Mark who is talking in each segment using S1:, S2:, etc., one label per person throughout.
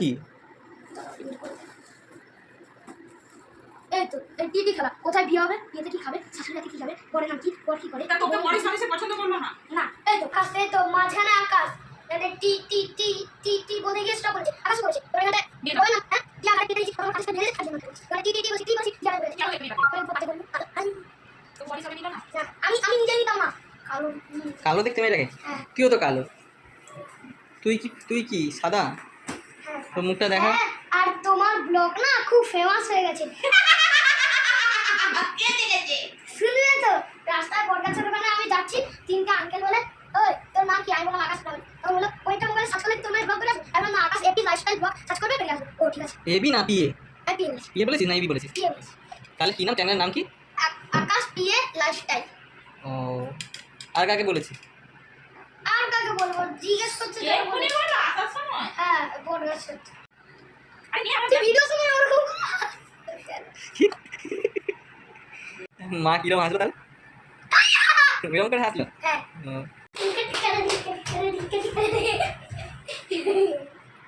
S1: কি?
S2: এই তো এই টিটি খেলা। কোথায় বিয়ে হবে, বিয়েতে কি খাবে, শাশুড়িতে কি খাবে, বড় নাম কি, বড় কি করে।
S3: তোকে মরিস আমি সে পছন্দ করলো না।
S2: না এই তো কাছে, এই তো মাঝখানে আকাশ। মানে টি টি টি টি টি বলে গিয়ে স্টপ করেছে, আকাশ করেছে। ওই না ওই না হ্যাঁ ইয়া কাটতে দিয়েছি, আমার কাছে ভেঙে খাবে না। মানে টি টি টি বলছি, টি বলছি যা বলে
S3: কেন দেখবি না?
S2: আমি তো পাতে করব।
S3: তো মরিস আমি নিল না।
S2: আমি নিজে নিতাম না। কালো
S1: কালো দেখতে মেয়েটাকে?
S2: হ্যাঁ
S1: তুইও তো কালো। তুই কি সাদা?
S2: হ্যাঁ
S1: তোর মুখটা দেখা।
S2: হ্যাঁ, আর তোমার ব্লগ না খুব ফেমাস হয়ে গেছে।
S3: কে দেখেছে?
S2: শুনলে তো, রাস্তায় বটগাছের ওখানে আমি যাচ্ছি, তিনটা আঙ্কেল বলে ওই তোর নাম কি, আমি বললাম আকাশ নাম। আমি বললাম ওইটা মোবাইলে সার্চ করলে তোমার ব্লগ বেরোবে। আমি বললাম আকাশ এপি লাইফস্টাইল ব্লগ সার্চ করবে, বেরিয়ে আসবে। ও ঠিক আছে।
S1: এবি না পিএ?
S2: এপি বলেছি,
S1: পিএ বলেছিস না এবি বলেছিস?
S2: পিএ বলেছি।
S1: তাহলে কি নাম, চ্যানেলের নাম কি?
S2: আকাশ পিএ লাইফস্টাইল।
S1: ও, আর কাকে বলেছিস?
S2: আর কাকে বলবো, জিজ্ঞেস করছে
S3: কে ফোনে বললো আসার সময়?
S2: হ্যাঁ বটগাছ।
S3: আরে নিয়ে আমার
S2: ভিডিও সময় ওরকম
S1: মা কিরকম হাসলো তাহলে? এরকম করে হাসলো?
S2: হ্যাঁ
S1: ও।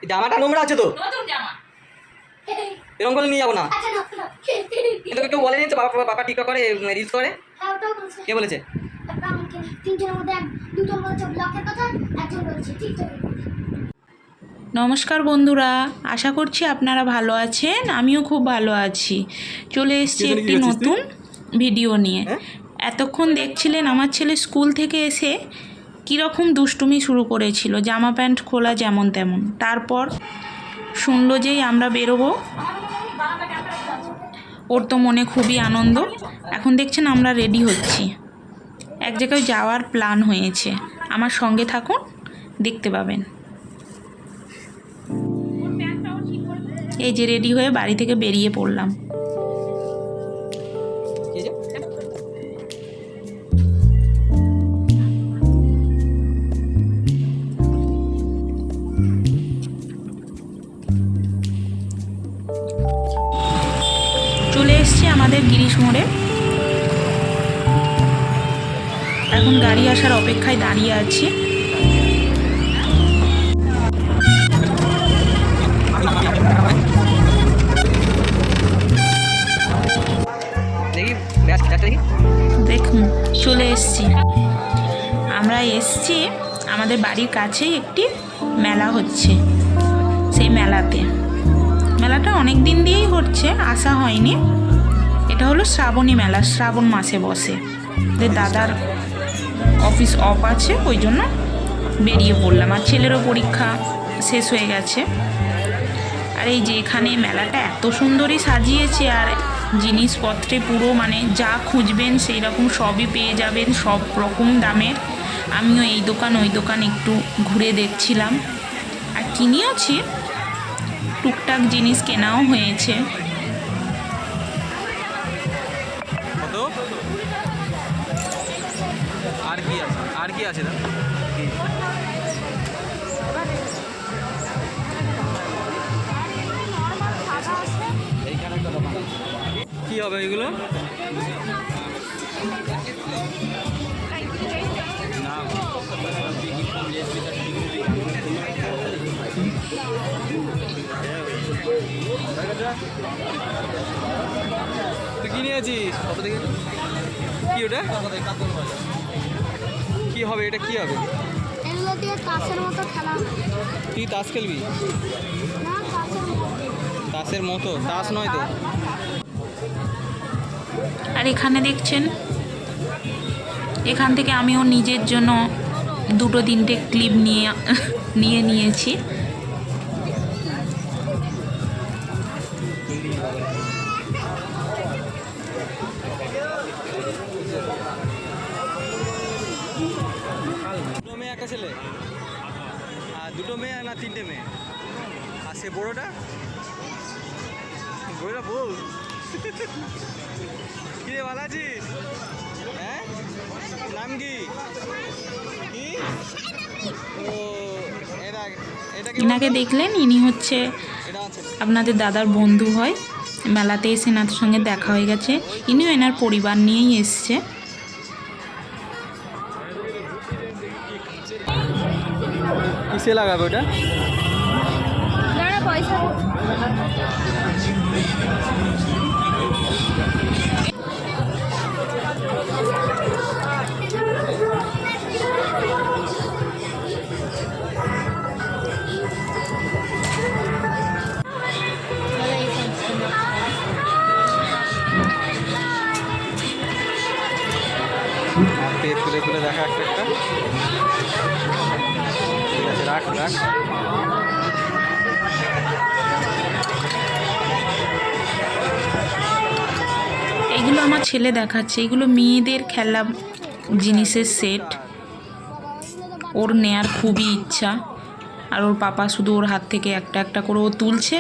S1: এই জামাটা নোংরা আছে তো,
S3: নতুন জামা।
S1: এরকম করে নিয়ে যাবো না।
S2: আচ্ছা না
S1: তোকে কেউ বলেনি তো বাবা টিকটক করে, রিলস করে?
S2: হ্যাঁ ওটাও বলছে।
S1: কে বলেছে?
S2: একটা আমাকে তিনজনের মধ্যে দুজন বলেছে ব্লগের কথা, একজন বলেছে টিকটকের কথা।
S4: নমস্কার বন্ধুরা, আশা করছি আপনারা ভালো আছেন। আমিও খুব ভালো আছি। চলে এসেছি
S1: পেছনে কি
S4: একটি
S1: করছিস তুই?
S4: নতুন ভিডিও নিয়ে।
S1: হ্যাঁ?
S4: এতক্ষণ দেখছিলেন আমার ছেলে স্কুল থেকে এসে কীরকম দুষ্টুমি শুরু করেছিল, জামা প্যান্ট খোলা যেমন তেমন। তারপর শুনলো যেই আমরা বেরোবো, ওর তো মনে খুবই আনন্দ। এখন দেখছেন আমরা রেডি হচ্ছি, এক জায়গায় যাওয়ার প্ল্যান হয়েছে। আমার সঙ্গে থাকুন, দেখতে পাবেন। এই যে রেডি হয়ে বাড়ি থেকে বেরিয়ে পড়লাম।
S1: কে যে?
S4: চলে এসছি আমাদের গিরিশ মোড়ে। এখন গাড়ি আসার অপেক্ষায় দাঁড়িয়ে আছি।
S1: দেখি ব্যাসটা দেখি।
S4: দেখুন চলে এসছি আমরা। এসছি আমাদের বাড়ির কাছেই একটি মেলা হচ্ছে। সেই মেলাটা অনেক দিন দিয়েই হচ্ছে, আসা হয়নি। এটা হলো শ্রাবণী মেলা, শ্রাবণ মাসে বসে। দাদার অফিস অফ আছে, ওই জন্য বেরিয়ে পড়লাম। আর ছেলেরও পরীক্ষা শেষ হয়ে গেছে। আর এই যে এখানে মেলাটা এত সুন্দরই সাজিয়েছে, আর জিনিসপত্রে পুরো মানে যা খুঁজবেন সেই রকম সবই পেয়ে যাবেন, সব রকম দামের। আমিও এই দোকান ওই দোকান একটু ঘুরে দেখছিলাম, আর কিনেওছি, টুকটাক জিনিস কেনাও হয়েছে।
S1: কত? আর কি আছে দাদা? কি হবে এগুলো? তুই কি নিয়েছিস? কত থেকে? কি ওটা? কি হবে এটা, কি হবে?
S2: এগুলো দিয়ে তাসের মতো খেলা।
S1: তুই তাস খেলবি?
S2: না তাসের মতো।
S1: তাসের মতো? তাস নয় তো।
S4: আর এখানে দেখছেন, এখান থেকে আমিও নিজের জন্য দুটো তিনটে ক্লিপ নিয়েছি।
S1: দুটো মেয়ে একটা ছেলে? আর দুটো মেয়ে না তিনটে মেয়ে? আর সে বড়োটা বল। কিরে ভালো আছিস? হ্যাঁ, নাম কি? ও
S4: ইনাকে দেখলেন, ইনি হচ্ছে আপনাদের দাদার বন্ধু হয়। মেলাতে এসে এনাদের সঙ্গে দেখা হয়ে গেছে। ইনিও এনার পরিবার নিয়েই এসছে।
S1: কিসে লাগাবে ওটা?
S2: পয়সা
S1: পেয়ে তুলে তুলে দেখা একটা একটা। ঠিক আছে, রাখ রাখ।
S4: এইগুলো আমার ছেলে দেখাচ্ছে, এগুলো মেয়েদের খেলা জিনিসের সেট। ওর নেয়ার খুবই ইচ্ছা, আর ওর পাপা শুধু ওর হাত থেকে একটা একটা করে ও তুলছে,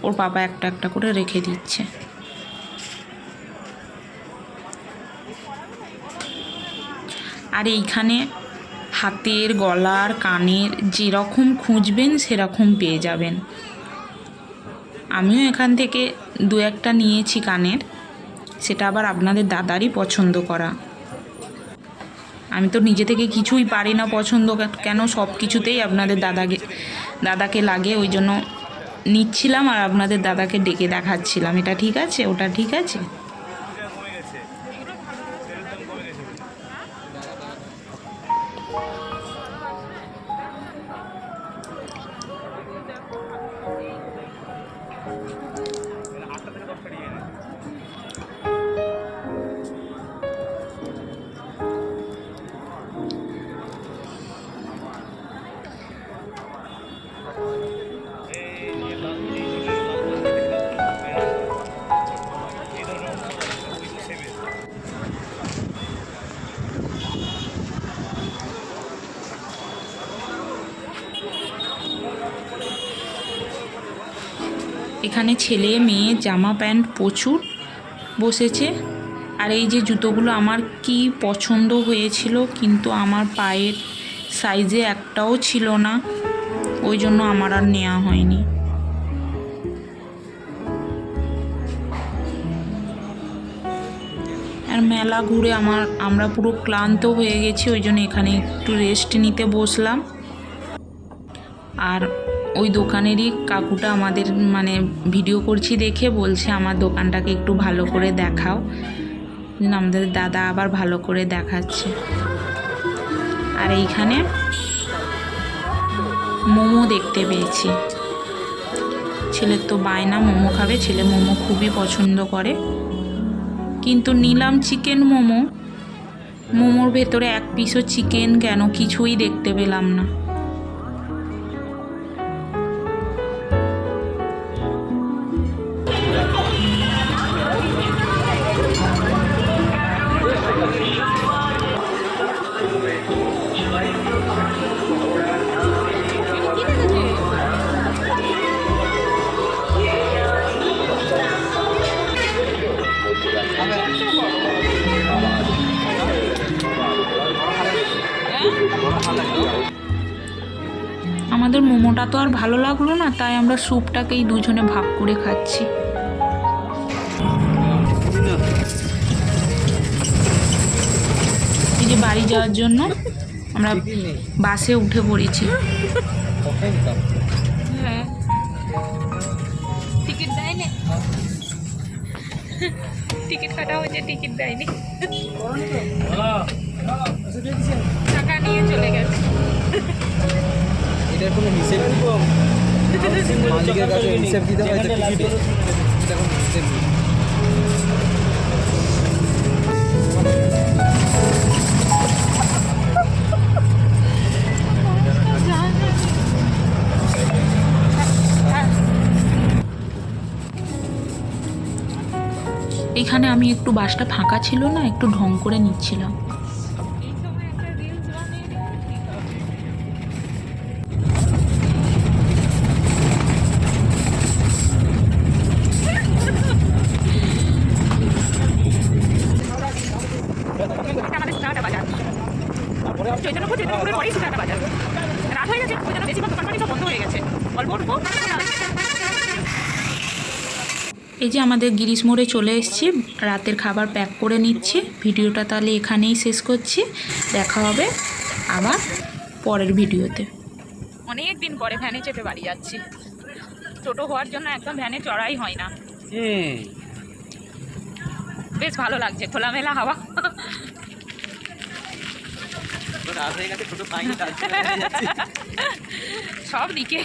S4: ওর পাপা একটা একটা করে রেখে দিচ্ছে। আর এইখানে হাতের, গলার, কানের যেরকম খুঁজবেন সেরকম পেয়ে যাবেন। আমিও এখান থেকে দু একটা নিয়েছি কানের, সেটা আবার আপনাদের দাদারই পছন্দ করা। আমি তো নিজে থেকে কিছুই পারি না পছন্দ, কেন সব কিছুতেই আপনাদের দাদাকে লাগে, ওই জন্য নিচ্ছিলাম আর আপনাদের দাদাকে ডেকে দেখাচ্ছিলাম এটা ঠিক আছে, ওটা ঠিক আছে। এখানে ছেলে মেয়ে জামা প্যান্ট প্রচুর বসেছে। আর এই যে জুতোগুলো আমার কি পছন্দ হয়েছিল, কিন্তু আমার পায়ের সাইজে একটাও ছিল না, ওই জন্য আমার আর নেওয়া হয়নি। আর মেলা ঘুরে আমরা পুরো ক্লান্ত হয়ে গেছি, ওই জন্য এখানে একটু রেস্ট নিতে বসলাম। আর ওই দোকানেরই কাকুটা আমাদের ভিডিও করছি দেখে বলছে আমার দোকানটাকে একটু ভালো করে দেখাও। আমাদের দাদা আবার ভালো করে দেখাচ্ছে। আর এইখানে মোমো দেখতে পেয়েছি, ছেলের তো বায়না মোমো খাবে, ছেলে মোমো খুবই পছন্দ করে। কিন্তু নিলাম চিকেন মোমো, মোমোর ভেতরে এক পিসও চিকেন কেন, কিছুই দেখতে পেলাম না। আমাদের মোমোটা তো আর ভালো লাগলো না, তাই আমরা স্যুপটাকেই দুজনে ভাগ করে খাচ্ছি। এই যে বাড়ি যাওয়ার জন্য আমরা বাসে উঠে পড়েছি। হ্যাঁ, টিকিট দেয়নি, টিকিট কাটা হয়েছে, টিকিট দেয়নি, টাকা নিয়ে চলে গেছে।
S1: এটার কোনো হিসেব মালিকের কাছে হিসেব দিতে হয় তো টিকিটে, এটা কোনো হিসেব নেই।
S4: এখানে আমি একটু বাসটা ফাঁকা ছিল না, একটু ঢং করে নিচ্ছিলাম। রাত হয়ে গেছে, ওই জন্য বেশিরভাগ দোকানপাটি সব বন্ধ হয়ে গেছে, অল্প অল্প। এই যে আমাদের গিরিশ মোড়ে চলে এসেছি, রাতের খাবার প্যাক করে নিচ্ছি। ভিডিওটা তাহলে এখানেই শেষ করছি, দেখা হবে আবার পরের ভিডিওতে। অনেক দিন পরে ভ্যানে চেপে বাড়ি যাচ্ছি।
S3: টোটো হওয়ার জন্য একদম ভ্যানে চড়াই হয় না।
S1: হুম
S3: বেশ ভালো লাগছে, খোলামেলা হাওয়া।
S1: রাত হয়ে গেছে, টোটো পাইনি, তার জন্য যাচ্ছি।
S3: সব দিকে